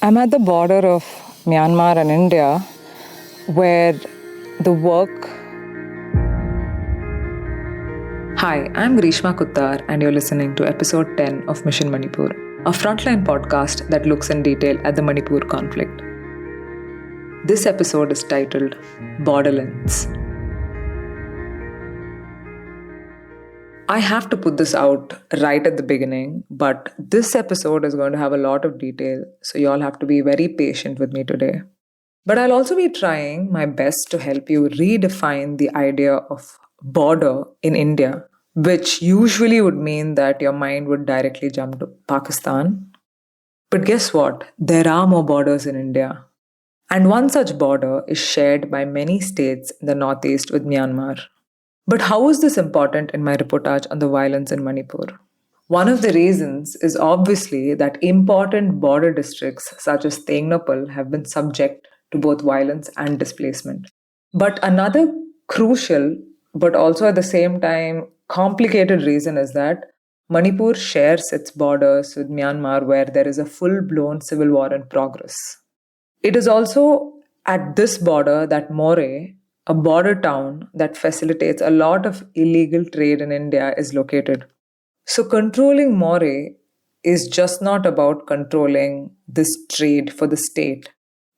I'm at the border of Myanmar and India, where the work... Hi, I'm Greeshma Kuthar, and you're listening to episode 10 of Mission Manipur, a frontline podcast that looks in detail at the Manipur conflict. This episode is titled Borderlands. I have to put this out right at the beginning, but this episode is going to have a lot of detail, so you all have to be very patient with me today. But I'll also be trying my best to help you redefine the idea of border in India, which usually would mean that your mind would directly jump to Pakistan. But guess what? There are more borders in India. And one such border is shared by many states in the northeast with Myanmar. But how is this important in my reportage on the violence in Manipur? One of the reasons is obviously that important border districts such as Tengnoupal have been subject to both violence and displacement. But another crucial, but also at the same time complicated reason is that Manipur shares its borders with Myanmar, where there is a full-blown civil war in progress. It is also at this border that Moreh, a border town that facilitates a lot of illegal trade in India, is located. So controlling Moreh is just not about controlling this trade for the state,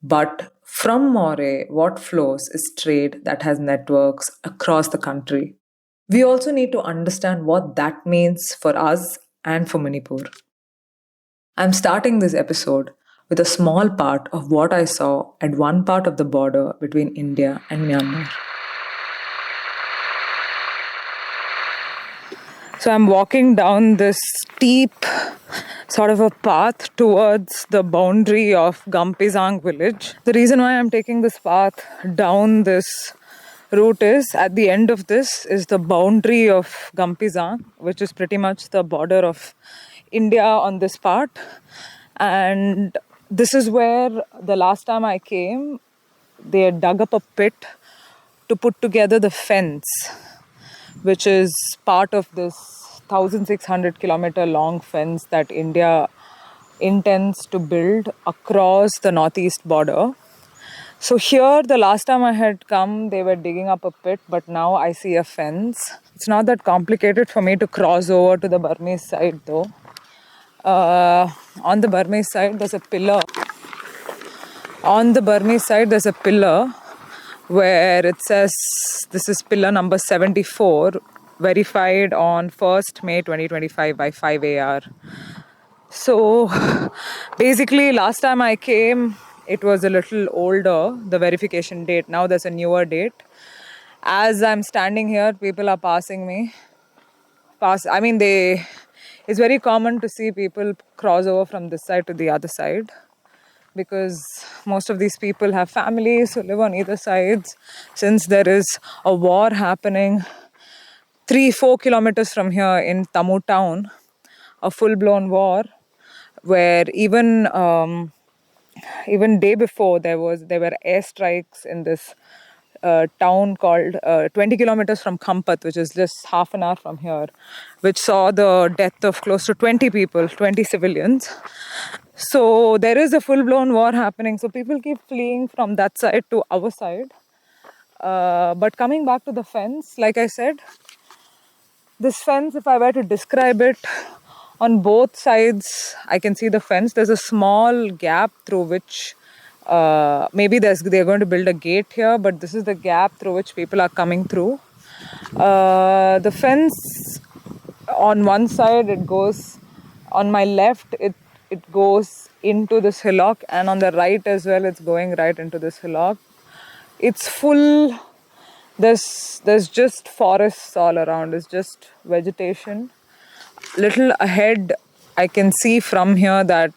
but from Moreh, what flows is trade that has networks across the country. We also need to understand what that means for us and for Manipur. I'm starting this episode with a small part of what I saw at one part of the border between India and Myanmar. So I'm walking down this steep sort of a path towards the boundary of Gampizang village. The reason why I'm taking this path down this route is at the end of this is the boundary of Gampizang, which is pretty much the border of India on this part. And this is where the last time I came, they had dug up a pit to put together the fence, which is part of this 1,600 kilometer long fence that India intends to build across the northeast border. So here, the last time I had come, they were digging up a pit, but now I see a fence. It's not that complicated for me to cross over to the Burmese side though. On the Burmese side, there's a pillar. On the Burmese side, there's a pillar where it says, this is pillar number 74, verified on 1st May 2025 by 5 AR. So basically, last time I came, it was a little older, the verification date. Now there's a newer date. As I'm standing here, people are passing me. It's very common to see people cross over from this side to the other side, because most of these people have families who live on either sides. Since there is a war happening 3-4 kilometers from here in Tamu town, a full-blown war, where even day before there were airstrikes in this town called 20 kilometers from Khampat, which is just half an hour from here, which saw the death of close to 20 people, 20 civilians. So there is a full-blown war happening. So people keep fleeing from that side to our side. But coming back to the fence, like I said, this fence, if I were to describe it, on both sides, I can see the fence. There's a small gap through which maybe they're going to build a gate here, but this is the gap through which people are coming through. The fence, on one side, it goes, on my left, it goes into this hillock, and on the right as well, it's going right into this hillock. It's full. There's just forests all around. It's just vegetation. Little ahead, I can see from here that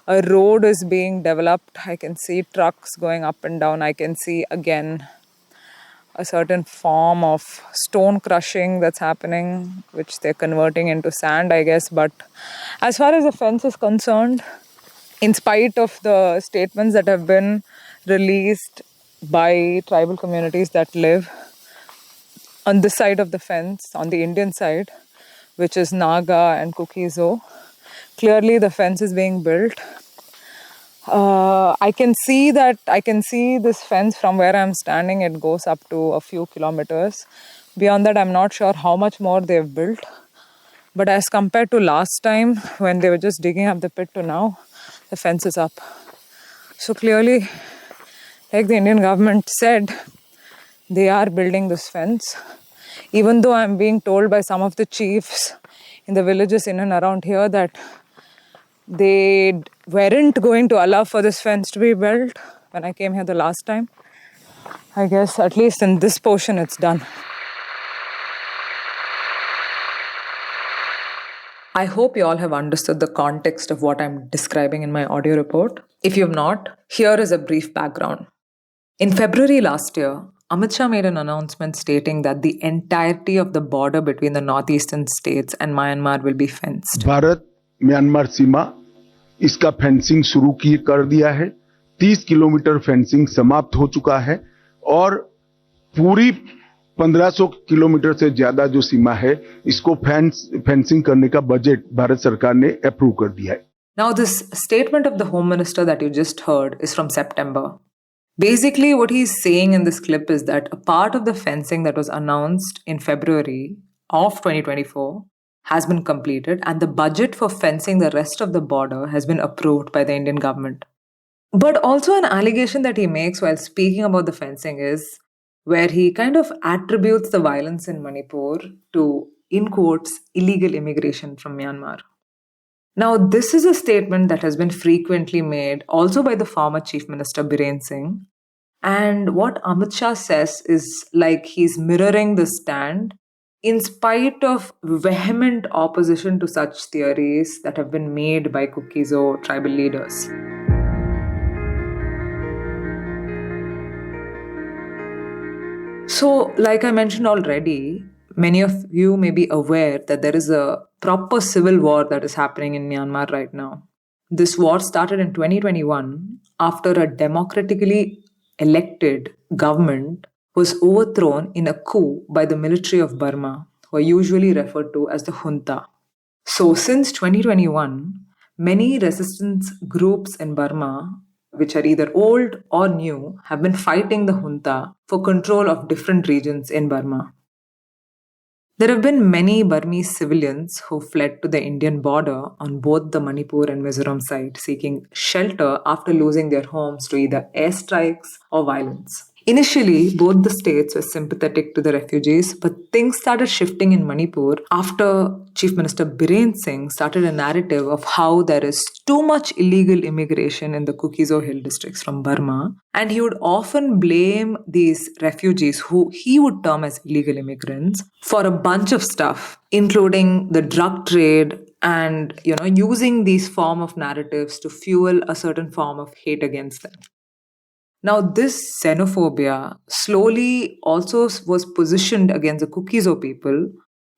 a road is being developed. I can see trucks going up and down. I can see again a certain form of stone crushing that's happening, which they're converting into sand, I guess. But as far as the fence is concerned, in spite of the statements that have been released by tribal communities that live on this side of the fence, on the Indian side, which is Naga and Kukizo, clearly the fence is being built. I can see this fence from where I'm standing. It goes up to a few kilometers. Beyond that, I'm not sure how much more they've built. But as compared to last time when they were just digging up the pit to now, the fence is up. So clearly, like the Indian government said, they are building this fence. Even though I'm being told by some of the chiefs in the villages in and around here that they weren't going to allow for this fence to be built when I came here the last time. I guess at least in this portion it's done. I hope you all have understood the context of what I'm describing in my audio report. If you have not, here is a brief background. In February last year, Amit Shah made an announcement stating that the entirety of the border between the northeastern states and Myanmar will be fenced. Bharat Myanmar सीमा इसका fencing शुरू कर दिया है। 30 kilometre fencing समाप्त हो चुका है और पूरी 1500 किलोमीटर से ज्यादा जो सीमा है इसको फेंसिंग करने का बजट भारत सरकार ने अप्रूव कर दिया है। Now this statement of the Home Minister that you just heard is from September. Basically, what he's saying in this clip is that a part of the fencing that was announced in February of 2024 has been completed, and the budget for fencing the rest of the border has been approved by the Indian government. But also an allegation that he makes while speaking about the fencing is where he kind of attributes the violence in Manipur to, in quotes, illegal immigration from Myanmar. Now, this is a statement that has been frequently made also by the former Chief Minister Biren Singh. And what Amit Shah says is like he's mirroring the stand in spite of vehement opposition to such theories that have been made by Kukizo tribal leaders. So, like I mentioned already, many of you may be aware that there is a proper civil war that is happening in Myanmar right now. This war started in 2021 after a democratically elected government was overthrown in a coup by the military of Burma, who are usually referred to as the junta. So, since 2021, many resistance groups in Burma, which are either old or new, have been fighting the junta for control of different regions in Burma. There have been many Burmese civilians who fled to the Indian border on both the Manipur and Mizoram side, seeking shelter after losing their homes to either airstrikes or violence. Initially, both the states were sympathetic to the refugees, but things started shifting in Manipur after Chief Minister Biren Singh started a narrative of how there is too much illegal immigration in the Kukizo Hill districts from Burma, and he would often blame these refugees, who he would term as illegal immigrants, for a bunch of stuff, including the drug trade and using these form of narratives to fuel a certain form of hate against them. Now, this xenophobia slowly also was positioned against the Kukizo people,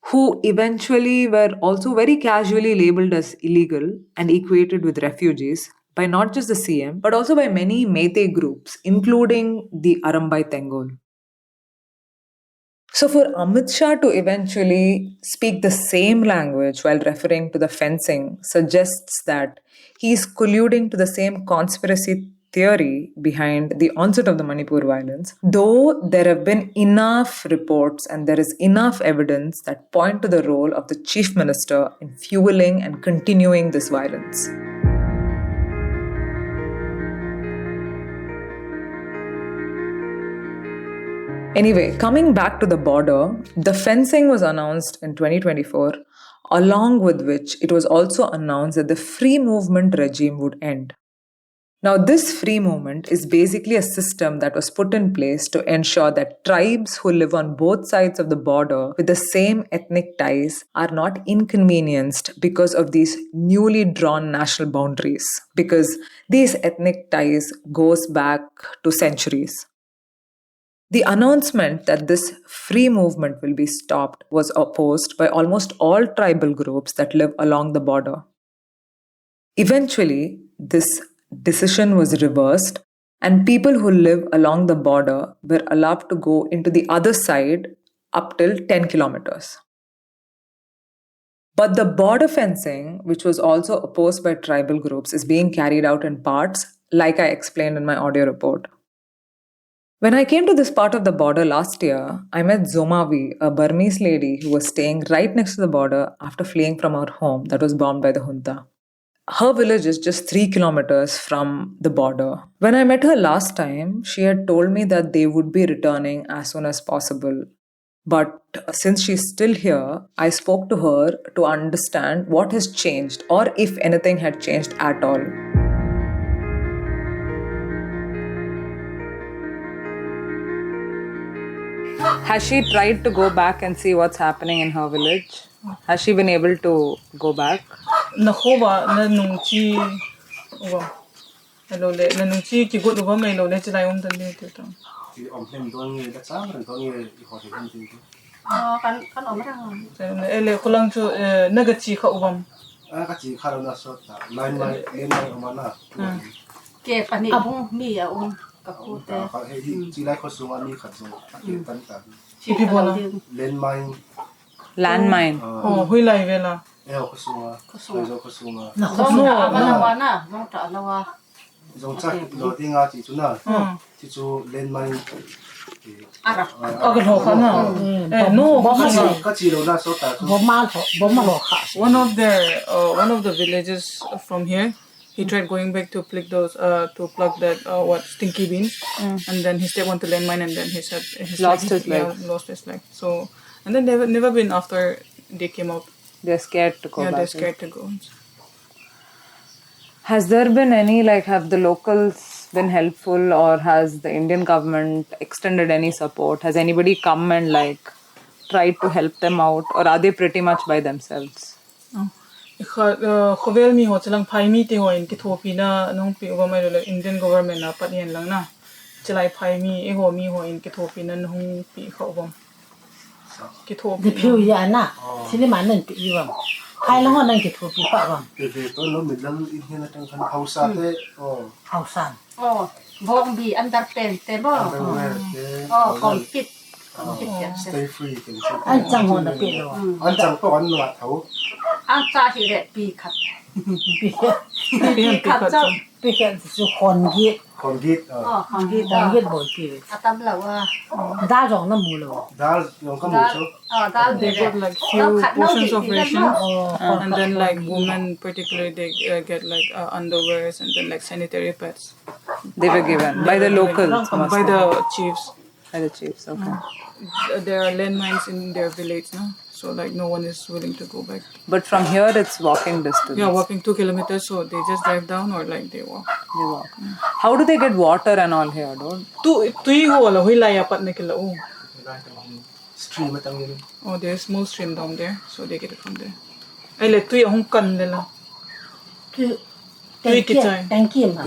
who eventually were also very casually labeled as illegal and equated with refugees by not just the CM, but also by many Meitei groups, including the Arambai Tengol. So, for Amit Shah to eventually speak the same language while referring to the fencing suggests that he is colluding to the same conspiracy theory behind the onset of the Manipur violence, though there have been enough reports and there is enough evidence that point to the role of the chief minister in fueling and continuing this violence. Anyway, coming back to the border, the fencing was announced in 2024, along with which it was also announced that the free movement regime would end. Now, this free movement is basically a system that was put in place to ensure that tribes who live on both sides of the border with the same ethnic ties are not inconvenienced because of these newly drawn national boundaries, because these ethnic ties goes back to centuries. The announcement that this free movement will be stopped was opposed by almost all tribal groups that live along the border. Eventually, this decision was reversed, and people who live along the border were allowed to go into the other side up till 10 kilometers. But the border fencing, which was also opposed by tribal groups, is being carried out in parts like I explained in my audio report. When I came to this part of the border last year, I met Zomavi, a Burmese lady who was staying right next to the border after fleeing from her home that was bombed by the junta. Her village is just 3 kilometers from the border. When I met her last time, she had told me that they would be returning as soon as possible. But since she's still here, I spoke to her to understand what has changed or if anything had changed at all. Has she tried to go back and see what's happening in her village? Has she been able to go back? Nakoba na nungchi uwa. Hello le na nungchi ki gut uwa mai lo le chilai om tan le to. Thì ông thêm tôi nghe đã sáng rồi tôi nghe họ thì không tin kan om rang Ele kulang chu naga chi kha uwam. các chị khai nó sốt lại mai lên mai ông nào ke pani bung mi a ka ku te họ hay đi chỉ lại có số anh đi khẩn số cái tấn cả Chi pibola. lên mai Landmine. Oh, hui lai vela. eo có số rồi có số mà zong ta ma wa na zong ta la wa giống chắc đầu tiên à chị chú nào chị chú lên mai ara Aga ho khana. No, các chị đâu là số ta one of the villages from here, he tried going back to pluck those to pluck that what stinky beans, and then he stepped onto landmine, and then he said Lost his leg. Lost his leg. So and then they've never been after they came out. They're scared to go back. They're scared to go. Has there been any, have the locals been helpful, or has the Indian government extended any support? Has anybody come and tried to help them out, or are they pretty much by themselves? Khovel mi ho chalang phai mi te ho in ki thopi na nong pi over mai lo Indian government na pat yen lang na chalai phai mi e ho mi ho in ki thopi na nong pi kho bom ki thopi The few years na, sini mana nanti iwam. Hai lang orang kita tuh pipa bang. về tôi nó mình đang in hiện trong khăn hậu sa thế Hausan. bong bi under pen te bo compete stay free can Anh chẳng muốn được biết đâu. anh chẳng có anh loạt thấu an ta hi le pi khat pi khat chang Biết cái sự hồn giết, còn git hong gi hồn giết bồi pi. atam la wa Đa giống nó mù rồi. đã dùng có một số da they got few portions of rations, and then women particularly they get underwears and then sanitary pads They were given by the locals. by the chiefs. By the chiefs, okay. There are landmines in their village now, so no one is willing to go back. But from here, it's walking distance. Yeah, walking 2 kilometers, so they just drive down or they walk. They walk. How do they get water and all here, dude? Tui ho la hui lai apat na kila stream ở trong này Oh, there's a small stream down there, so they get it from there. Ai le tui hong kan de la. Tui kitai. Thank you mà.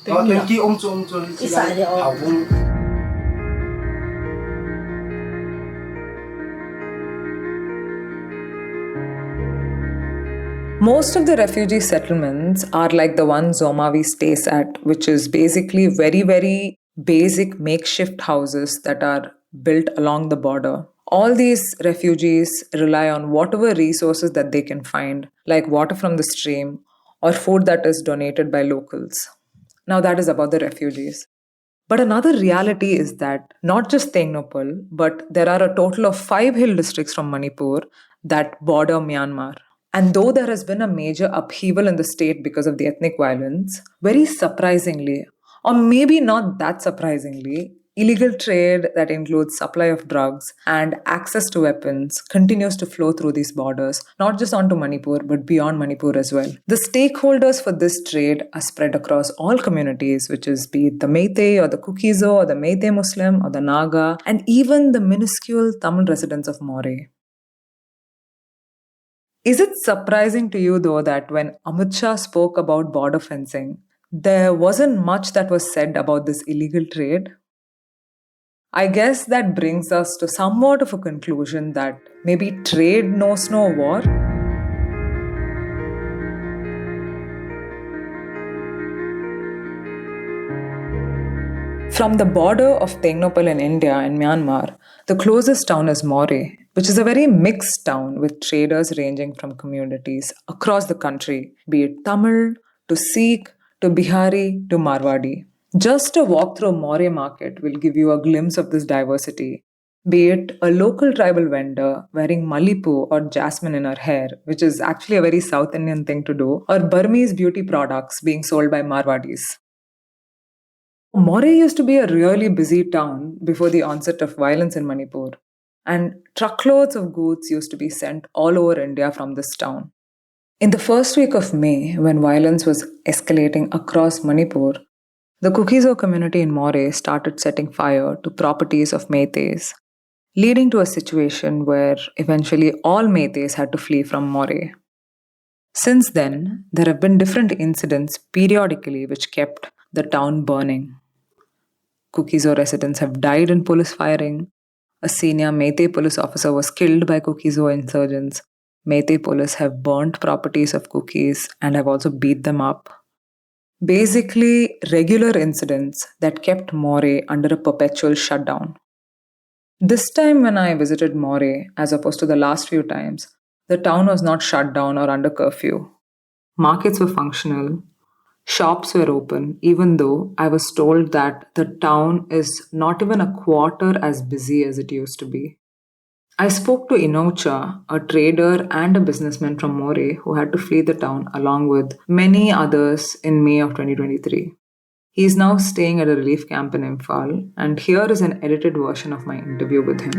tên kia ông cho Ít xài đi hậu vung Most of the refugee settlements are like the one Zomavi stays at, which is basically very, very basic makeshift houses that are built along the border. All these refugees rely on whatever resources that they can find, like water from the stream or food that is donated by locals. Now, that is about the refugees. But another reality is that not just Tengnoupal, but there are a total of 5 hill districts from Manipur that border Myanmar. And though there has been a major upheaval in the state because of the ethnic violence, very surprisingly, or maybe not that surprisingly, illegal trade that includes supply of drugs and access to weapons continues to flow through these borders, not just onto Manipur, but beyond Manipur as well. The stakeholders for this trade are spread across all communities, which is be it the Meitei or the Kukizo or the Meitei Muslim or the Naga, and even the minuscule Tamil residents of Moreh. Is it surprising to you, though, that when Amit Shah spoke about border fencing, there wasn't much that was said about this illegal trade? I guess that brings us to somewhat of a conclusion that maybe trade knows no war. From the border of Tengnoupal in India and Myanmar, the closest town is Moreh, which is a very mixed town with traders ranging from communities across the country, be it Tamil to Sikh to Bihari to Marwadi. Just a walk through Moreh market will give you a glimpse of this diversity, be it a local tribal vendor wearing malipu or jasmine in her hair, which is actually a very South Indian thing to do, or Burmese beauty products being sold by Marwadis. Moreh used to be a really busy town before the onset of violence in Manipur, and truckloads of goods used to be sent all over India from this town. In the first week of May, when violence was escalating across Manipur, the Kukizo community in Moreh started setting fire to properties of Meiteis, leading to a situation where eventually all Meiteis had to flee from Moreh. Since then, there have been different incidents periodically which kept the town burning. Kukizo residents have died in police firing. A senior Meitei police officer was killed by Kukizo insurgents. Meitei police have burnt properties of Kukis and have also beat them up. Basically, regular incidents that kept Moreh under a perpetual shutdown. This time, when I visited Moreh, as opposed to the last few times, the town was not shut down or under curfew. Markets were functional, shops were open, even though I was told that the town is not even a quarter as busy as it used to be. I spoke to Inocha, a trader and a businessman from Moreh who had to flee the town along with many others in May of 2023. He is now staying at a relief camp in Imphal, and here is an edited version of my interview with him.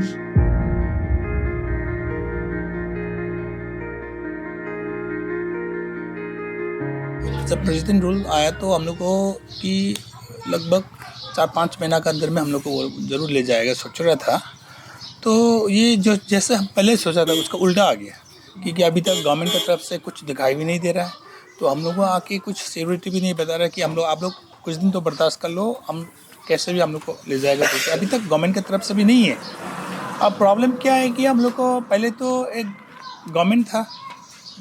जब president rule आया तो हम लोग को कि लगभग 4-5 महीना के अंदर में हम लोग को वो ज़रूर ले जाएगा सोच रहा था। तो ये जो जैसे हम पहले सोचा था उसका उल्टा आ गया, क्योंकि अभी तक गवर्नमेंट की तरफ से कुछ दिखाई भी नहीं दे रहा है। तो हम लोग को आके कुछ सिक्योरिटी भी नहीं बता रहा कि आप लोग कुछ दिन तो बर्दाश्त कर लो, हम कैसे भी हम लोग को ले जाएगा। तो अभी तक गवर्नमेंट की तरफ से भी नहीं है। अब प्रॉब्लम क्या है कि हम लोग को पहले तो एक गवर्नमेंट था,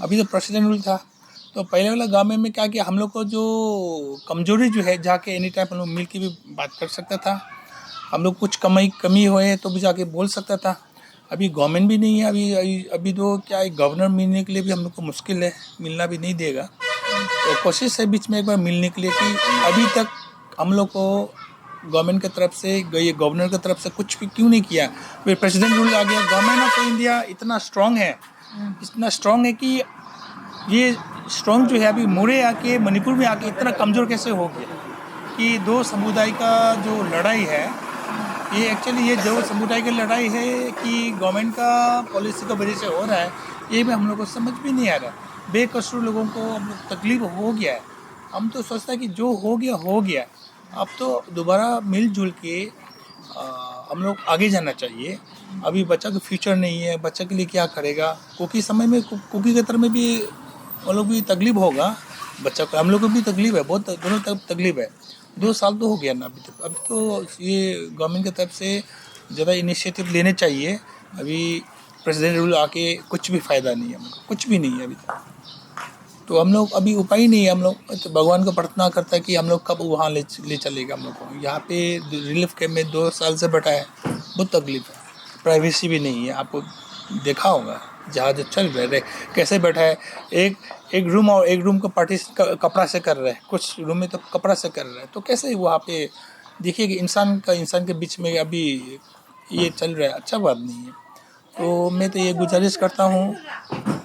अभी तो प्रेसिडेंट रूल था। तो पहले वाला गवर्नमेंट में क्या कि हम लोग को जो कमजोरी जो है जाके एनी टाइम हम लोग मिल के भी बात कर सकता था, हम लोग कुछ कमी होए तो भी जाके बोल सकता था। अभी गवर्नमेंट भी नहीं है, अभी तो क्या है, गवर्नर मिलने के लिए भी हम लोग को मुश्किल है, मिलना भी नहीं देगा। तो कोशिश है बीच में एक बार मिलने के लिए कि अभी तक हम लोग को गवर्नमेंट की तरफ से, ये गवर्नर की तरफ से कुछ भी क्यों नहीं किया। फिर प्रेसिडेंट रूल आ गया। गवर्नमेंट ऑफ इंडिया इतना स्ट्रॉन्ग है कि ये स्ट्रॉन्ग जो है अभी मोरे आके मणिपुर में आके इतना कमज़ोर कैसे हो गया कि दो समुदाय का जो लड़ाई है, ये एक्चुअली ये जो समुदाय की लड़ाई है कि गवर्नमेंट का पॉलिसी की वजह से हो रहा है, ये भी हम लोग को समझ भी नहीं आ रहा। बेकसूर लोगों को हम लोग तकलीफ हो गया है। हम तो सोचते हैं कि जो हो गया, अब तो दोबारा मिलजुल के हम लोग आगे जाना चाहिए। अभी बच्चा का फ्यूचर नहीं है, बच्चा के लिए क्या करेगा। कुकी समय में कुकी के तरफ में भी वो लोग भी तकलीफ होगा, बच्चा को, हम लोग को भी तकलीफ है, बहुत दोनों तरफ तकलीफ है। 2 साल तो हो गया ना अभी तो ये गवर्नमेंट की तरफ से ज़्यादा इनिशिएटिव लेने चाहिए। अभी प्रेसिडेंट रूल आके कुछ भी फ़ायदा नहीं है, हमको कुछ भी नहीं है अभी तक। तो हम लोग अभी उपाय नहीं है, हम लोग तो भगवान को प्रार्थना करता है कि हम लोग कब वहाँ ले चलेगा हम लोग को। यहाँ पे रिलीफ कैम्प में 2 साल से बैठा है, बहुत तकलीफ है, प्राइवेसी भी नहीं है। आपको देखा होगा जहाँ जो चल रहे कैसे बैठा है, एक रूम और एक रूम को पार्टीशन कपड़ा से कर रहे हैं, कुछ रूम में तो कपड़ा से कर रहे हैं। तो कैसे वहाँ पे देखिए कि इंसान के बीच में अभी ये चल रहा है, अच्छा बात नहीं है। तो मैं तो ये गुजारिश करता हूँ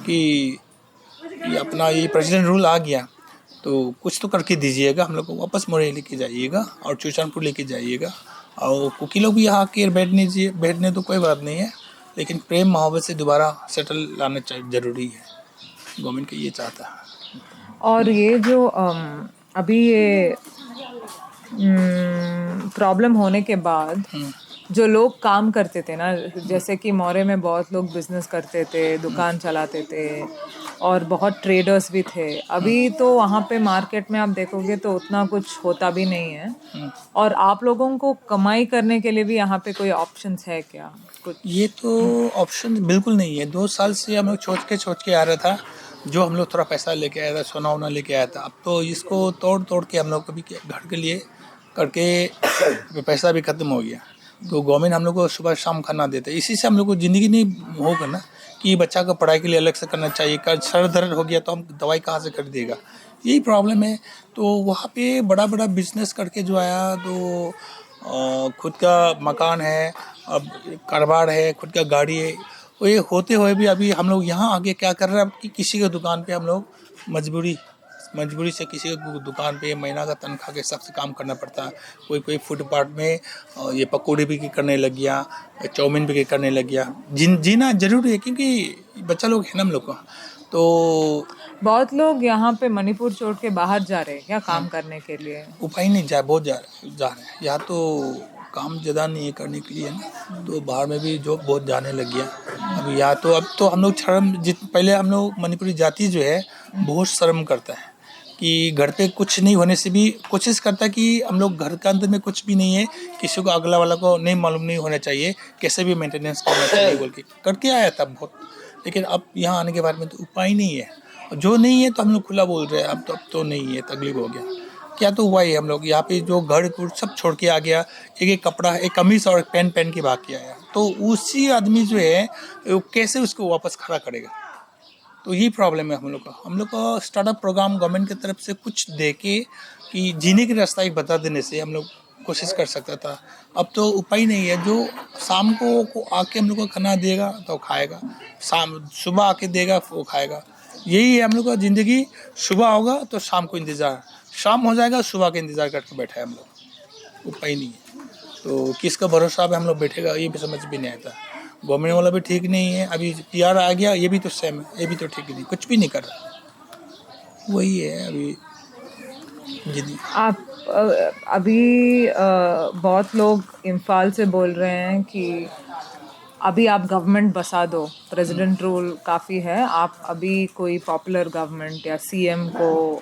कि ये अपना ये प्रेसिडेंट रूल आ गया तो कुछ तो करके दीजिएगा, हम लोग को वापस मोरे लेके जाइएगा और चूचानपुर लेके जाइएगा। और कुकी लोग भी यहाँ आके बैठने तो कोई बात नहीं है, लेकिन प्रेम मोहब्बत से दोबारा सेटल लाना जरूरी है। गवर्नमेंट का ये चाहता है। और ये जो अभी ये प्रॉब्लम होने के बाद जो लोग काम करते थे ना, जैसे कि मोरे में बहुत लोग बिजनेस करते थे, दुकान चलाते थे और बहुत ट्रेडर्स भी थे। अभी तो वहाँ पे मार्केट में आप देखोगे तो उतना कुछ होता भी नहीं है। और आप लोगों को कमाई करने के लिए भी यहाँ पे कोई ऑप्शंस है क्या कुछ? ये तो ऑप्शन बिल्कुल नहीं है। 2 साल से हम लोग सोच के आ रहा था, जो हम लोग थोड़ा पैसा लेके आया था, सोना लेके आया था। अब तो इसको तोड़ के हम लोग कभी घर के लिए करके पैसा भी ख़त्म हो गया। तो गवर्नमेंट हम लोग को सुबह शाम खाना देता है, इसी से हम लोग को ज़िंदगी नहीं होगा ना कि बच्चा को पढ़ाई के लिए अलग से करना चाहिए। सर दर्द हो गया तो हम दवाई कहाँ से खरीदेगा, यही प्रॉब्लम है। तो वहाँ पे बड़ा बड़ा बिजनेस करके जो आया, तो खुद का मकान है, अब कारोबार है, खुद का गाड़ी है, वो ये होते हुए भी अभी हम लोग यहाँ आगे क्या कर रहे हैं कि किसी के दुकान पे हम लोग मजबूरी से किसी के दुकान पे महीना का तनख्वाह के हिसाब से काम करना पड़ता है। कोई फुटपाथ में ये पकौड़े भी करने लग गया, चाउमीन भी करने लग गया। जीना जरूरी है क्योंकि बच्चा लोग है ना हम लोग का। तो बहुत लोग यहाँ पे मणिपुर छोड़ के बाहर जा रहे हैं क्या काम करने के लिए? उपाय नहीं, बहुत जा रहे हैं। यहाँ तो काम ज़्यादा नहीं है करने के लिए ना, तो बाहर में भी जॉब बहुत जाने लग गया। अभी यहाँ तो अब तो हम लोग पहले हम लोग मणिपुरी जाति जो है बहुत शर्म करता है कि घर पे कुछ नहीं होने से भी कोशिश करता है कि हम लोग घर के अंदर में कुछ भी नहीं है, किसी को अगला वाला को नहीं मालूम नहीं होना चाहिए, कैसे भी मेंटेनेंस करना चाहिए बोल के करके आया था बहुत। लेकिन अब यहाँ आने के बाद में तो उपाय नहीं है, जो नहीं है तो हम लोग खुला बोल रहे हैं। अब तो नहीं है, तकलीफ हो गया। क्या तो हुआ ही, हम लोग यहाँ पे जो घर सब छोड़ के आ गया, एक कपड़ा, एक कमीज और पैंट पहन के भाग के आया, तो उसी आदमी जो है वो कैसे उसको वापस खड़ा करेगा? तो यही प्रॉब्लम है हम लोग का स्टार्टअप प्रोग्राम गवर्नमेंट की तरफ से कुछ दे के कि जीने की रास्ता एक बता देने से हम लोग कोशिश कर सकता था। अब तो उपाय नहीं है। जो शाम को आके हम लोग को खाना देगा तो खाएगा, सुबह आके देगा वो खाएगा। यही है हम लोग का ज़िंदगी। सुबह होगा तो शाम को इंतज़ार, शाम हो जाएगा सुबह का इंतज़ार करके बैठा है हम लोग। उपाय नहीं है, तो किसका भरोसा पे हम लोग बैठेगा ये भी समझ भी नहीं आता। गवर्नमेंट वाला भी ठीक नहीं है, अभी पीआर आ गया, ये भी तो सेम है, ये भी तो ठीक नहीं, कुछ भी नहीं कर रहा। वही है अभी जी। आप अभी बहुत लोग इम्फाल से बोल रहे हैं कि अभी आप गवर्नमेंट बसा दो, प्रेसिडेंट रूल काफ़ी है, आप अभी कोई पॉपुलर गवर्नमेंट या सीएम को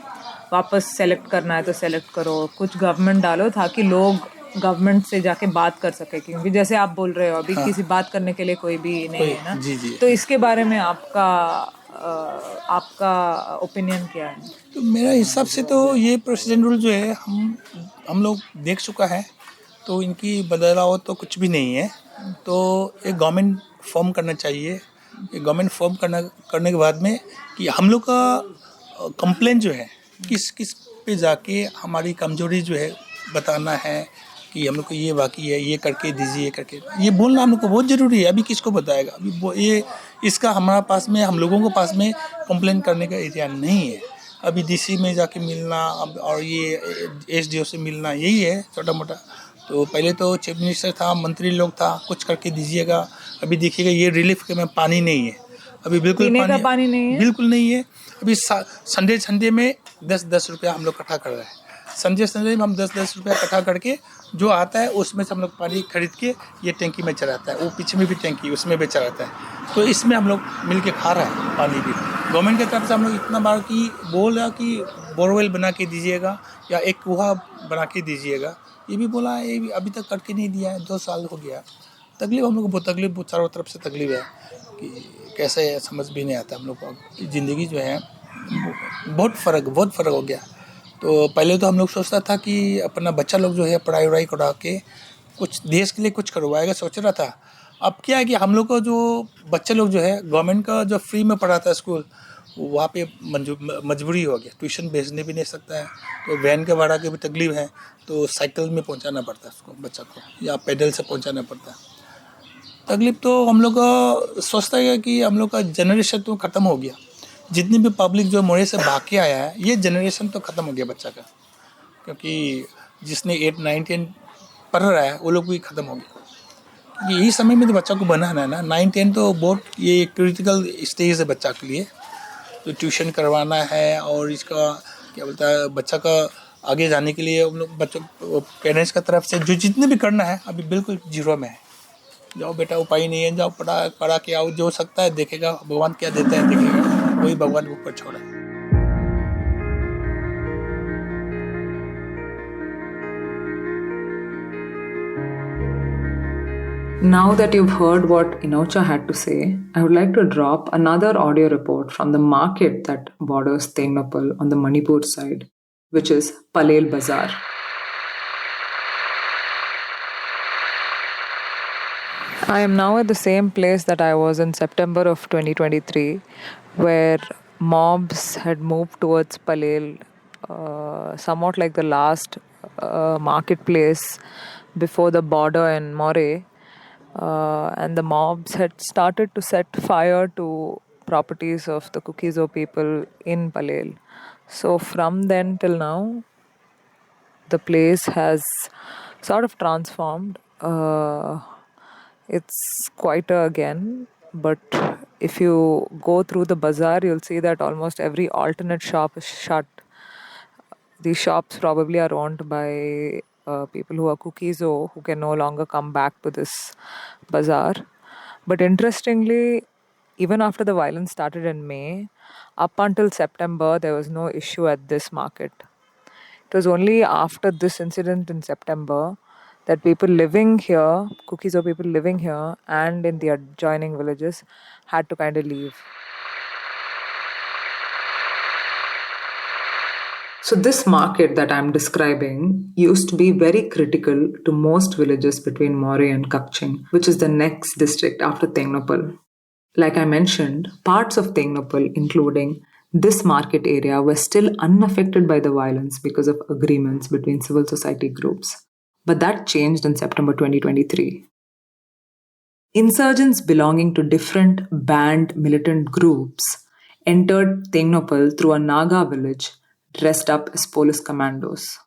वापस सेलेक्ट करना है तो सेलेक्ट करो, कुछ गवर्नमेंट डालो ताकि लोग गवर्नमेंट से जाके बात कर सके, क्योंकि जैसे आप बोल रहे हो अभी किसी बात करने के लिए कोई भी नहीं है ना। जी। तो इसके बारे में आपका ओपिनियन क्या है? तो मेरा हिसाब से तो ये प्रेसिडेंट रूल जो है हम लोग देख चुका है, तो इनकी बदलाव तो कुछ भी नहीं है। तो एक गवर्नमेंट फॉर्म करना चाहिए। एक गवर्नमेंट फॉर्म करने के बाद में कि हम लोग का कंप्लेन जो है किस पे जाके हमारी कमजोरी जो है बताना है कि हम लोग को ये बाकी है, ये करके दीजिए, करके ये बोलना हम लोग को बहुत ज़रूरी है। अभी किसको बताएगा? अभी ये इसका हमारे पास में, हम लोगों के पास में कंप्लेन करने का एरिया नहीं है। अभी डीसी में जाके मिलना और ये एसडीओ से मिलना, यही है छोटा मोटा। तो पहले तो चीफ मिनिस्टर था, मंत्री लोग था, कुछ करके दीजिएगा। अभी देखिएगा ये रिलीफ के में पानी नहीं है, अभी बिल्कुल पानी नहीं है, बिल्कुल नहीं है। अभी संडे में 10-10 रुपया हम लोग इकट्ठा कर रहे हैं। संडे में हम 10-10 रुपया इकट्ठा करके जो आता है उसमें से हम लोग पानी खरीद के ये टैंकी में चलाता है, वो पीछे में भी टैंकी उसमें भी चलाता है। तो इसमें हम लोग मिल के खा रहे हैं पानी भी। गवर्नमेंट की तरफ से हम लोग इतना बार की बोला कि बोरवेल बना के दीजिएगा या एक कुआं बना के दीजिएगा, ये भी बोला, ये भी अभी तक करके नहीं दिया है। 2 साल हो गया। तकलीफ हम लोग को बहुत तकलीफ, बहुत चारों तरफ से तकलीफ है कि कैसे समझ भी नहीं आता हम लोग को। ज़िंदगी जो है बहुत फ़र्क हो गया। तो पहले तो हम लोग सोचता था कि अपना बच्चा लोग जो है पढ़ाई वढ़ाई करा के कुछ देश के लिए कुछ करवाएगा, सोच रहा था। अब क्या है कि हम लोग को जो बच्चे लोग जो है गवर्नमेंट का जो फ्री में पढ़ाता है स्कूल, वहाँ पे मजबूरी हो गया, ट्यूशन भेजने भी नहीं सकता है। तो वैन के भाड़ा की भी तकलीफ है, तो साइकिल में पहुँचाना पड़ता है उसको, बच्चा को, या पैदल से पहुँचाना पड़ता है। तकलीफ तो हम लोग का सोचता है कि हम लोग का जनरेशन तो ख़त्म हो गया। जितनी भी पब्लिक जो मोरे से भाग के आया है, ये जनरेशन तो ख़त्म हो गया बच्चा का, क्योंकि जिसने 8, 9, 10 पढ़ रहा है वो लोग भी ख़त्म हो गया। यही समय में तो बच्चा को बनाना है ना। 9, 10 तो बहुत ये क्रिटिकल स्टेज है बच्चा के लिए। तो ट्यूशन करवाना है और इसका क्या बोलता है, बच्चा का आगे जाने के लिए हम लोग बच्चों पेरेंट्स का तरफ से जो जितने भी करना है अभी बिल्कुल जीरो में है। जाओ बेटा, उपाय नहीं है, जाओ पढ़ा के आओ, जो सकता है देखेगा, भगवान क्या देता है देखेगा, वही भगवान के ऊपर छोड़ा। Now that you've heard what Inocha had to say, I would like to drop another audio report from the market that borders Tengnoupal on the Manipur side, which is Palel Bazar. I am now at the same place that I was in September of 2023, where mobs had moved towards Palel somewhat like the last marketplace before the border in Moreh, and the mobs had started to set fire to properties of the Kukizo people in Palel. So from then till now, the place has sort of transformed. It's quieter again, but if you go through the bazaar, you'll see that almost every alternate shop is shut. These shops probably are owned by people who are cookies or who can no longer come back to this bazaar. But interestingly, even after the violence started in May, up until September, there was no issue at this market. It was only after this incident in September that people living here, cookies or people living here and in the adjoining villages, had to kind of leave. So, this market that I'm describing used to be very critical to most villages between Moreh and Kakching, which is the next district after Tengnoupal. Like I mentioned, parts of Tengnoupal, including this market area, were still unaffected by the violence because of agreements between civil society groups. But that changed in September 2023. Insurgents belonging to different banned militant groups entered Tengnoupal through a Naga village dressed up as police commandos.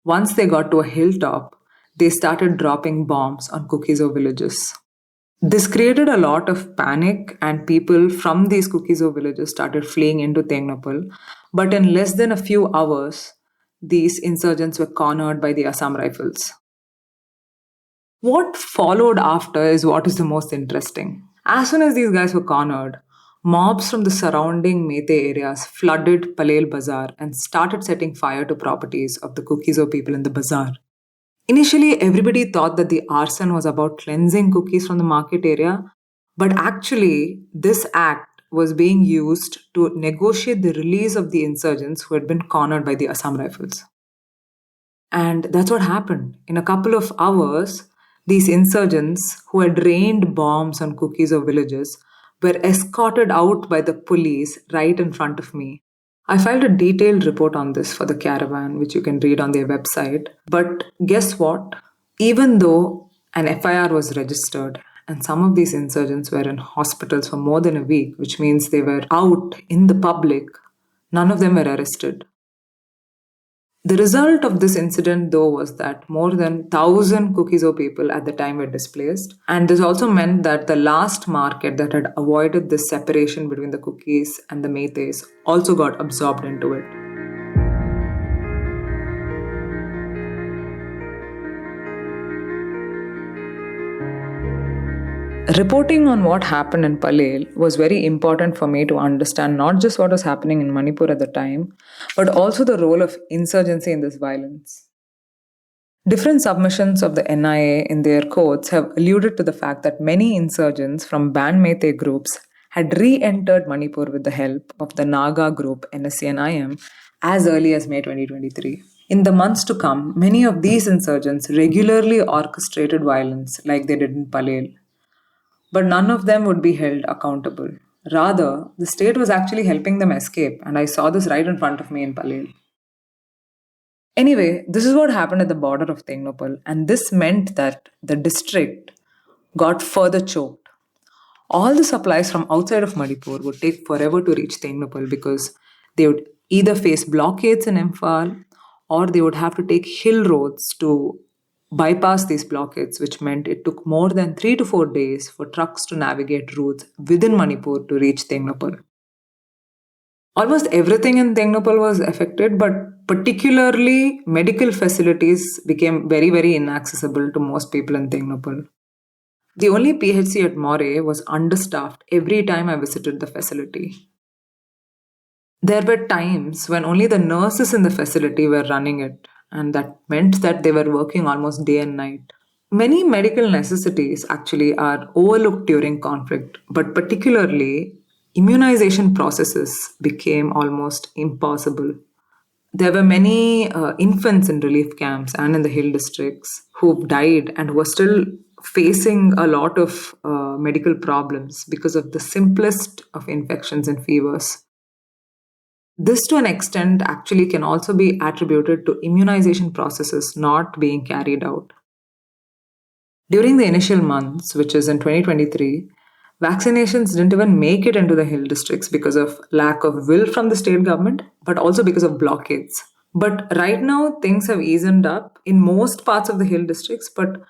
Once they got to a hilltop, they started dropping bombs on Kukizo villages. This created a lot of panic, and people from these Kukizo villages started fleeing into Tengnoupal. But in less than a few hours, these insurgents were cornered by the Assam Rifles. What followed after is what is the most interesting. As soon as these guys were cornered, mobs from the surrounding Meitei areas flooded Palel Bazar and started setting fire to properties of the Kukizo people in the bazaar. Initially, everybody thought that the arson was about cleansing cookies from the market area, but actually, this act was being used to negotiate the release of the insurgents who had been cornered by the Assam Rifles. And that's what happened. In a couple of hours, these insurgents who had rained bombs on cookies of villages were escorted out by the police right in front of me. I filed a detailed report on this for the caravan, which you can read on their website. But guess what? Even though an FIR was registered and some of these insurgents were in hospitals for more than a week, which means they were out in the public, none of them were arrested. The result of this incident, though, was that more than 1,000 Kukizo people at the time were displaced. And this also meant that the last market that had avoided this separation between the Kukis and the Meiteis also got absorbed into it. Reporting on what happened in Palel was very important for me to understand not just what was happening in Manipur at the time, but also the role of insurgency in this violence. Different submissions of the NIA in their courts have alluded to the fact that many insurgents from banned Meitei groups had re-entered Manipur with the help of the Naga group NSC and IM as early as May 2023. In the months to come, many of these insurgents regularly orchestrated violence like they did in Palel. But none of them would be held accountable. Rather, the state was actually helping them escape, and I saw this right in front of me in Palel. Anyway, this is what happened at the border of Tengnoupal, and this meant that the district got further choked. All the supplies from outside of Manipur would take forever to reach Tengnoupal because they would either face blockades in Imphal or they would have to take hill roads to bypass these blockades, which meant it took more than 3 to 4 days for trucks to navigate routes within Manipur to reach Tengnoupal. Almost everything in Tengnoupal was affected, but particularly medical facilities became very, very inaccessible to most people in Tengnoupal. The only PHC at Moreh was understaffed every time I visited the facility. There were times when only the nurses in the facility were running it, and that meant that they were working almost day and night. Many medical necessities actually are overlooked during conflict, but particularly immunization processes became almost impossible. There were many infants in relief camps and in the hill districts who died and were still facing a lot of medical problems because of the simplest of infections and fevers. This, to an extent, actually can also be attributed to immunization processes not being carried out. During the initial months, which is in 2023, vaccinations didn't even make it into the hill districts because of lack of will from the state government, but also because of blockades. But right now, things have eased up in most parts of the hill districts, but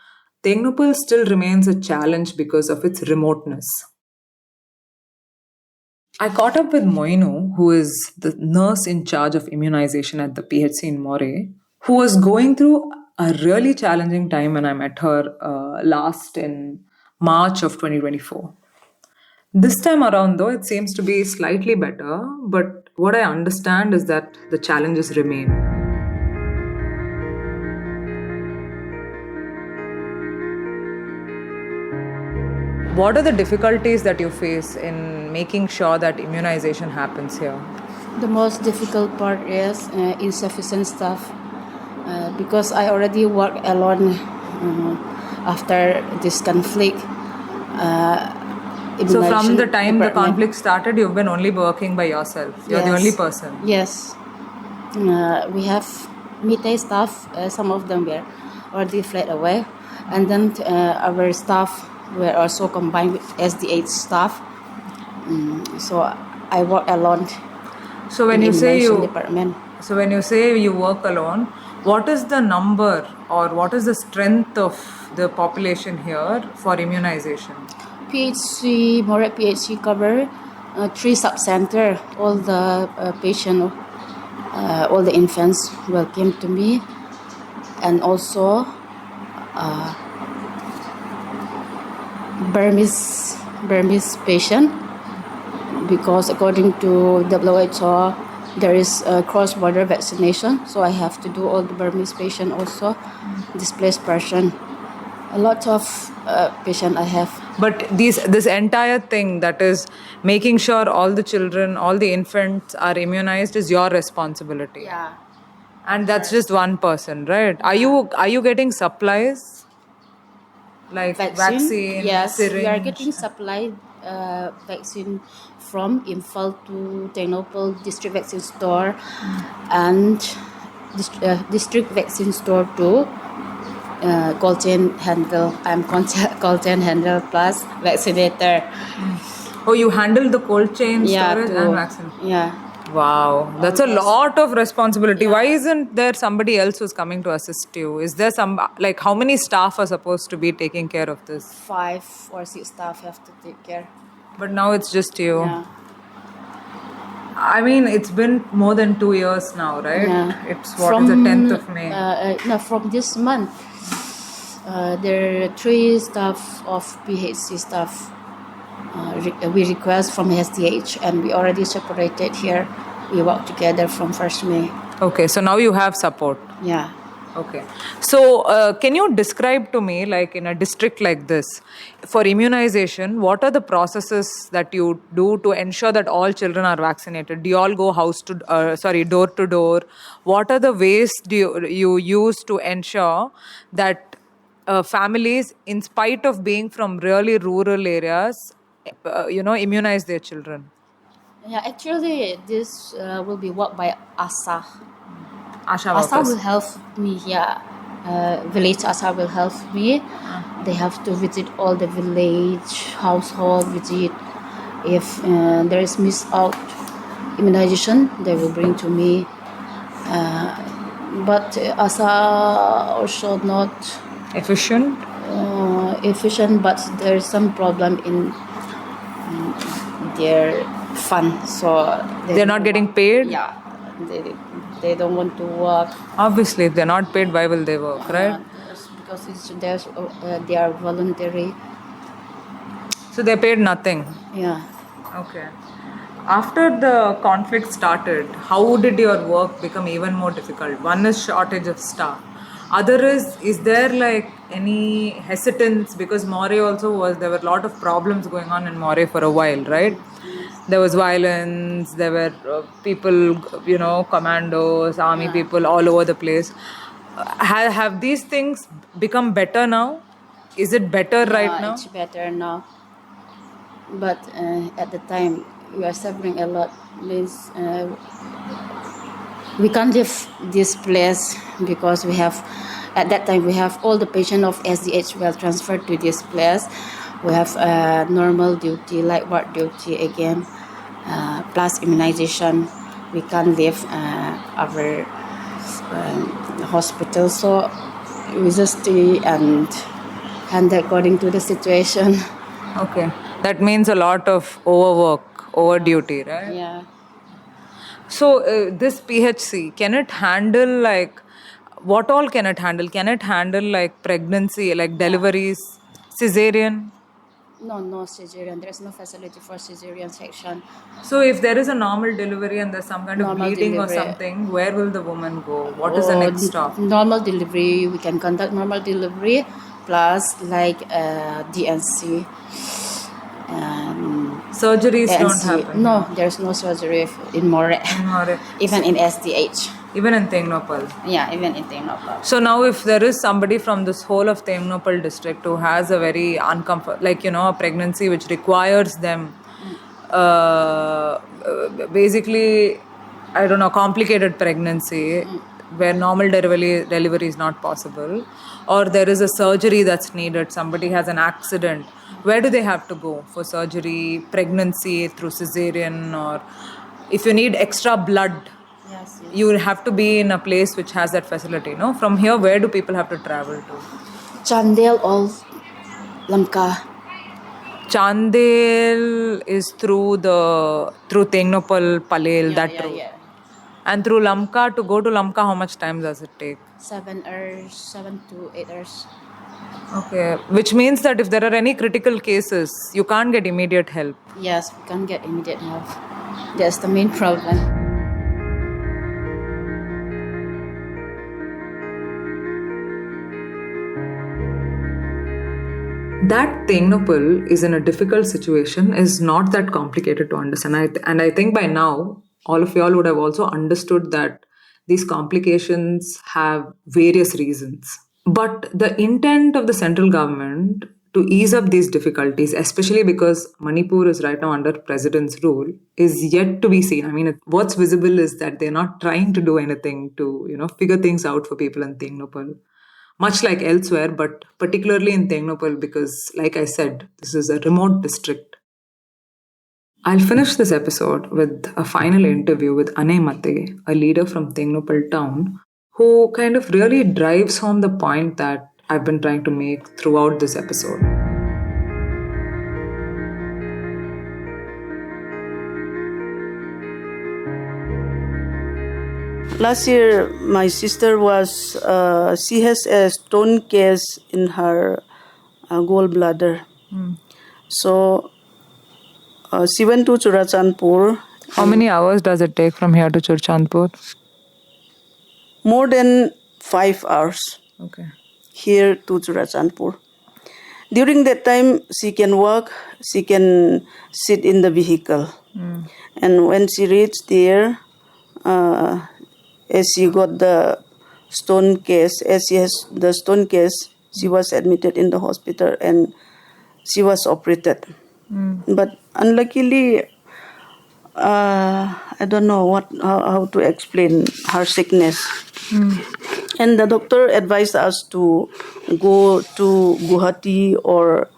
Tengnoupal still remains a challenge because of its remoteness. I caught up with Moinu, who is the nurse in charge of immunization at the PHC in Moreh, who was going through a really challenging time when I met her last in March of 2024. This time around, though, it seems to be slightly better, but what I understand is that the challenges remain. What are the difficulties that you face in making sure that immunization happens here? The most difficult part is insufficient staff because I already work alone after this conflict. So from the time the conflict started, you've been only working by yourself. You're the only person. Yes. We have Meitei staff. Some of them were already fled away. And then our staff were also combined with SDH staff. So I work alone. So when you say department. So when you say you work alone, what is the number or what is the strength of the population here for immunization? PHC, Moreh PHC cover 3 sub-center. All the patient, all the infants will come to me, and also Burmese patient, because according to WHO there is a cross-border vaccination, so I have to do all the Burmese patient also, displaced person. A lot of patient I have. But this entire thing, that is making sure all the children, all the infants are immunized, is your responsibility. Yeah. And that's just one person, right? Are you getting supplies? Like vaccine, yes, syringe? we are getting supplied vaccine from Imphal to Tengnoupal district vaccine store and district vaccine store to cold chain handle. I'm cold chain handle plus vaccinator. Oh, you handle the cold chain storage and vaccine? Yeah. Wow, that's a lot of responsibility. Yeah. Why isn't there somebody else who's coming to assist you? Is there how many staff are supposed to be taking care of this? 5 or 6 staff have to take care. But now it's just you. Yeah. I mean, it's been more than 2 years now, right? Yeah. It's the 10th of May? No, from this month. There are 3 staff of PHC staff we request from SDH, and we already separated here. We work together from 1st May. Okay, so now you have support. Yeah. Okay. So can you describe to me, like in a district like this, for immunization, what are the processes that you do to ensure that all children are vaccinated? Do you all go door to door? What are the ways do you use to ensure that families, in spite of being from really rural areas, immunize their children? Yeah, actually, this will be worked by ASA. ASA will help me. Yeah, village ASA will help me. They have to visit all the village household visit. If there is miss out immunization, they will bring to me. But ASA also not efficient, but there is some problem in their fund, so they're not getting paid. Yeah, they don't want to work. Obviously, if they're not paid, why will they work, right? Because they are voluntary. So they paid nothing. Yeah. Okay. After the conflict started, how did your work become even more difficult? One is shortage of staff. Other is there like any hesitance, because Moreh also there were a lot of problems going on in Moreh for a while, right? There was violence, there were people, commandos, army people all over the place. Have these things become better now? Is it better right now? It's better now. But at the time, we are suffering a lot means we can't leave this place because at that time we have all the patients of SDH well transferred to this place. We have normal duty, like ward duty again, plus immunization. We can't leave our hospital, so we just stay and handle according to the situation. Okay. That means a lot of overwork, over duty, right? Yeah. So this PHC, can it handle like, what all can it handle? Can it handle like pregnancy, like deliveries, cesarean? No cesarean. There's no facility for cesarean section. So if there is a normal delivery and there's some kind of Normal bleeding delivery. or something, where will the woman go? What is the next stop? Normal delivery. We can conduct normal delivery plus like DNC. Surgeries don't ANC. happen. No, there's no surgery in Moreh. Even in SDH. Even in Tengnoupal. Yeah, even in Tengnoupal. So now if there is somebody from this whole of Tengnoupal district who has a very a pregnancy which requires them basically, I don't know, complicated pregnancy where normal delivery is not possible, or there is a surgery that's needed, somebody has an accident, where do they have to go for surgery, pregnancy through cesarean, or if you need extra blood? Yes. You will have to be in a place which has that facility, no? From here, where do people have to travel to? Chandel or Lamka. Chandel is through Tengnoupal, Palel, that route. Yeah. And through Lamka, to go to Lamka, how much time does it take? 7 to 8 hours. Okay. Which means that if there are any critical cases, you can't get immediate help. Yes, we can't get immediate help. That's the main problem. That Tengnoupal is in a difficult situation is not that complicated to understand. And I think by now, all of y'all would have also understood that these complications have various reasons. But the intent of the central government to ease up these difficulties, especially because Manipur is right now under president's rule, is yet to be seen. I mean, what's visible is that they're not trying to do anything to, figure things out for people in Tengnoupal. Much like elsewhere, but particularly in Tengnoupal because, like I said, this is a remote district. I'll finish this episode with a final interview with Meitei, a leader from Tengnoupal town, who kind of really drives home the point that I've been trying to make throughout this episode. Last year, my sister she has a stone case in her gallbladder. So she went to Churachandpur. How many hours does it take from here to Churachandpur? More than 5 hours. Okay. Here to Churachandpur. During that time, she can walk, she can sit in the vehicle. And when she reached there, as she got the stone case, she was admitted in the hospital and she was operated. But unluckily, I don't know how to explain her sickness. And the doctor advised us to go to Guwahati or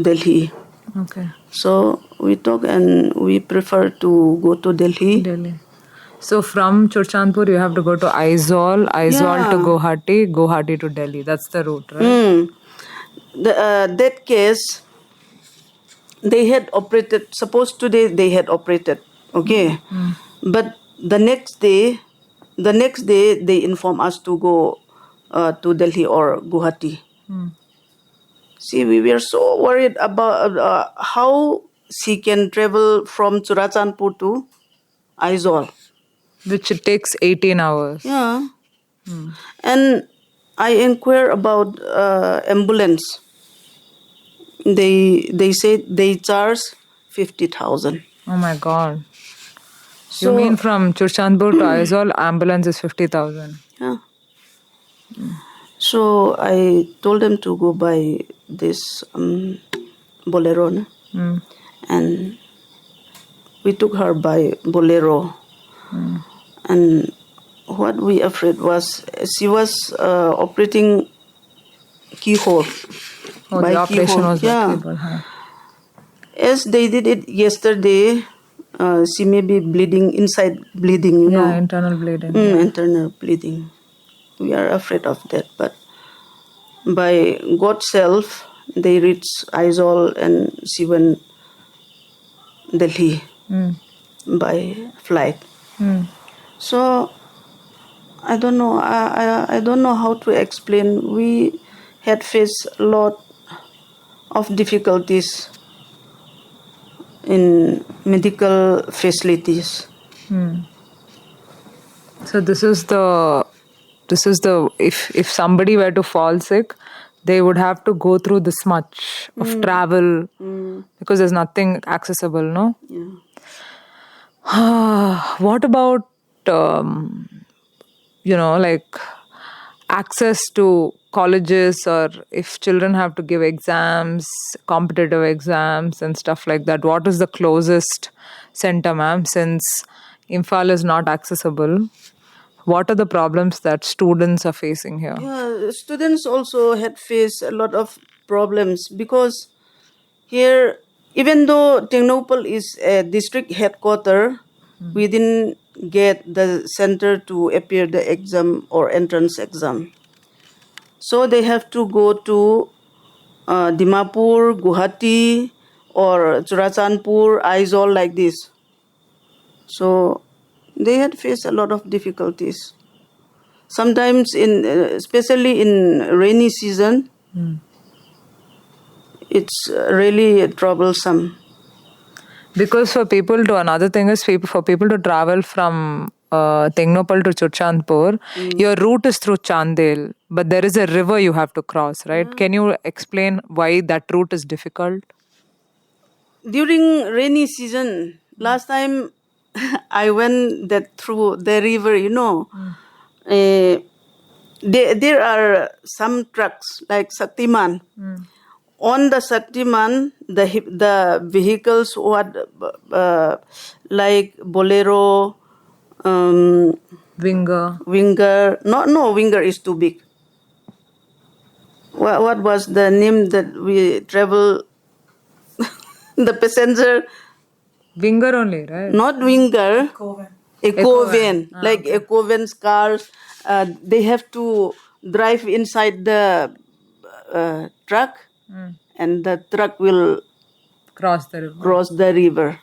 Delhi. Okay. So we talk and we prefer to go to Delhi. So from Churachandpur, you have to go to Aizawl to Guwahati, Guwahati to Delhi. That's the route, right? That case, they had operated, suppose today they had operated, okay? But the next day, they inform us to go to Delhi or Guwahati. See, we were so worried about how she can travel from Churachandpur to Aizawl. Which it takes 18 hours. Yeah. And I inquire about ambulance. They say they charge 50,000. Oh my God. So, you mean from Churachandpur to Aizawl, ambulance is 50,000? Yeah. So I told them to go by this Bolero. And We took her by bolero. And what we afraid was she was operating keyhole. Oh, by the operation keyhole. was by Yeah. keyhole, huh? As they did it yesterday, she may be bleeding, inside bleeding, you know. Yeah, internal bleeding. Internal bleeding. We are afraid of that. But by God's self, they reached Aizawl and she went Delhi by flight. So I don't know. I don't know how to explain. We had faced a lot of difficulties in medical facilities. So this is the if somebody were to fall sick, they would have to go through this much of travel because there's nothing accessible, no? Yeah. What about like access to colleges, or if children have to give exams, competitive exams and stuff like that? What is the closest center, ma'am, since Imphal is not accessible? What are the problems that students are facing here? Yeah, students also had faced a lot of problems because here, even though Tengnoupal is a district headquarter, we didn't get the center to appear the exam or entrance exam. So they have to go to Dimapur, Guwahati, or Churachandpur, Aizawl, like this. So they had faced a lot of difficulties. Sometimes, especially in rainy season, it's really troublesome. Because another thing is for people to travel from Tengnoupal to Churachandpur, your route is through Chandel, but there is a river you have to cross, right? Can you explain why that route is difficult? During rainy season, last time I went through the river, you know. There are some trucks like Shaktiman. On the Shaktiman, the vehicles what like Bolero, Winger. Winger is too big. What was the name that we travel? The passenger. Winger only, right? Not Winger. Eco-van. Like Eco-van's cars. They have to drive inside the truck, and the truck will Cross the river.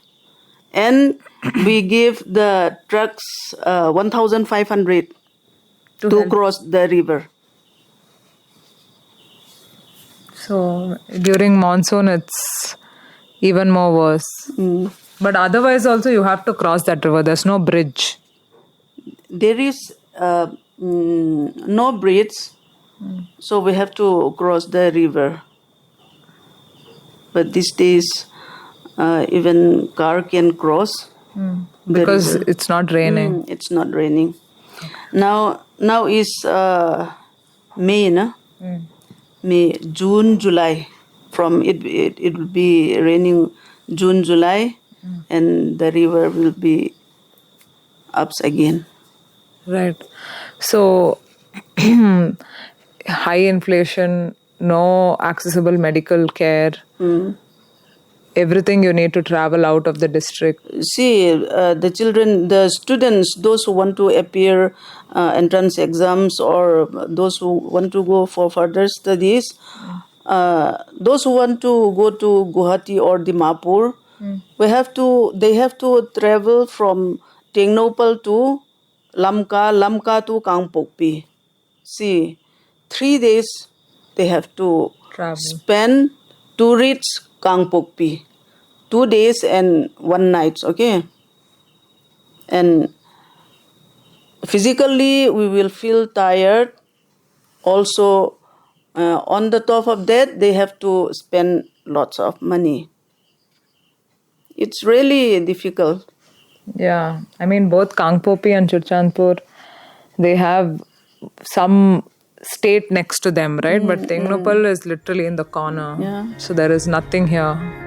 And we give the trucks 1,500 to cross the river. So during monsoon, it's even more worse. But otherwise also you have to cross that river. There's no bridge. There is no bridge, so we have to cross the river. But these days, even car can cross. Because it's not raining. It's not raining. Now is May, no? May, June, July. From it will be raining June, July, and the river will be ups again. Right. So high inflation, no accessible medical care. Everything you need to travel out of the district. See, the children, the students, those who want to appear entrance exams or those who want to go for further studies, those who want to go to Guwahati or Dimapur, they have to travel from Tengnoupal to Lamka to Kangpokpi. See, 3 days they have to spend to reach Kangpokpi. 2 days and 1 night, okay? And physically we will feel tired. Also, on the top of that, they have to spend lots of money. It's really difficult. Yeah. I mean, both Kangpopi and Churachandpur, they have some state next to them, right? But Tengnoupal is literally in the corner. Yeah. So there is nothing here.